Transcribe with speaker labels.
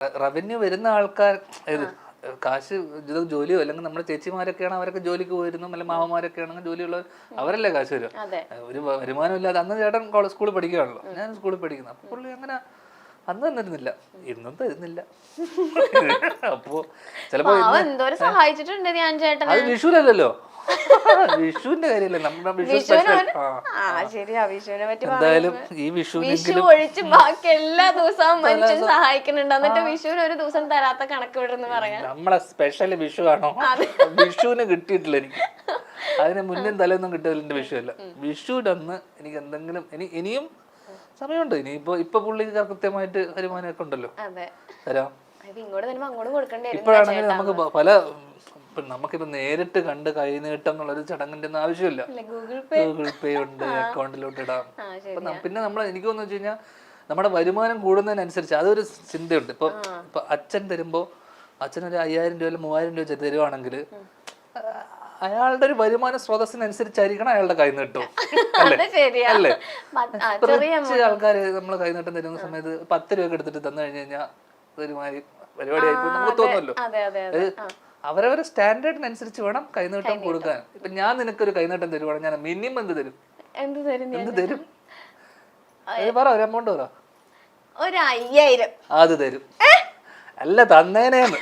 Speaker 1: Revenue വരുന്ന ആൾക്കാർ കാശ് ജോലിയോ അല്ലെങ്കിൽ നമ്മുടെ ചേച്ചിമാരൊക്കെയാണ്, അവരൊക്കെ ജോലിക്ക് പോയിരുന്നു, അല്ലെങ്കിൽ മാമന്മാരൊക്കെ ആണെങ്കിൽ ജോലിയുള്ളവർ അവരല്ലേ കാശ് വരും. ഒരു വരുമാനം ഇല്ലാതെ അന്ന് ചേട്ടൻ സ്കൂളിൽ പഠിക്കുകയാണല്ലോ, ഞാൻ സ്കൂളിൽ പഠിക്കുന്നു. അപ്പൊ പുള്ളി അങ്ങനെ അന്ന് തന്നിരുന്നില്ല, ഇന്നും തരുന്നില്ല. അപ്പോ ചിലപ്പോ അത് വിഷുവിനല്ലല്ലോ, വിഷുവിന്റെ കാര്യമല്ലേ നമ്മുടെ വിഷു സ്പെഷ്യൽ. എന്തായാലും ഈ വിഷുവിനെങ്കിലും
Speaker 2: ഒഴിച്ച് ബാക്കി എല്ലാ ദിവസവും മനുഷ്യൻ സഹായിക്കുന്നുണ്ട്, എന്നിട്ട് വിഷുവിന് ഒരു ദിവസം തരാത്ത കണക്ക് വിടുന്ന് പറയാം.
Speaker 1: നമ്മളെ സ്പെഷ്യൽ വിഷു ആണോ? വിഷുവിന് കിട്ടിയിട്ടില്ല എനിക്ക്, അതിന് മുന്നും തലേന്നും കിട്ടിയതില്ല. എന്റെ വിഷുവല്ല, വിഷുവിനന്ന് എനിക്ക് എന്തെങ്കിലും ഇനിയും സമയമുണ്ട്. ഇപ്പൊ പുള്ളിക്ക് കൃത്യമായിട്ട് വരുമാനമൊക്കെ ഉണ്ടല്ലോ, തരാം. ഇപ്പോഴാണെങ്കിൽ നമുക്ക് പല നമുക്കിപ്പോ നേരിട്ട് കണ്ട് കൈനീട്ടം എന്നുള്ളൊരു ചടങ്ങിന്റെ ഒന്നും ആവശ്യമില്ല. ഗൂഗിൾ പേ ഉണ്ട്, അക്കൗണ്ടിലോട്ട് ഇടാം. പിന്നെ എനിക്ക് തോന്നുന്നു വെച്ച് കഴിഞ്ഞാൽ നമ്മുടെ വരുമാനം കൂടുന്നതിനനുസരിച്ച് അതൊരു ചിന്തയുണ്ട്. ഇപ്പൊ അച്ഛൻ തരുമ്പോ അച്ഛനൊരു 5000 രൂപ 3000 രൂപ തരുവാണെങ്കിൽ അയാളുടെ ഒരു വരുമാന സ്രോതസ്സിനനുസരിച്ചായിരിക്കണം അയാളുടെ കൈനീട്ടം, അല്ലേ? കുറച്ച് ആൾക്കാര് നമ്മള് കൈനീട്ടം തരുന്ന സമയത്ത് 10 രൂപ എടുത്തിട്ട് തന്നു കഴിഞ്ഞു കഴിഞ്ഞാൽ ഒരുമാതിരി പരിപാടിയായിപ്പോ നമുക്ക് തോന്നുമല്ലോ. അവരവരുടെ സ്റ്റാൻഡേർഡിനനുസരിച്ച് വേണം കൈനീട്ടം കൊടുക്കാൻ. ഇപ്പൊ ഞാൻ നിനക്കൊരു കൈനീട്ടം തരുവാണെങ്കിൽ ഞാൻ മിനിമം എന്ത് തരും? പറ, ഒരു എമൗണ്ട് പറ.
Speaker 2: ഒരു 5000
Speaker 1: അത് തരും. അല്ല, തന്നേനേന്ന്.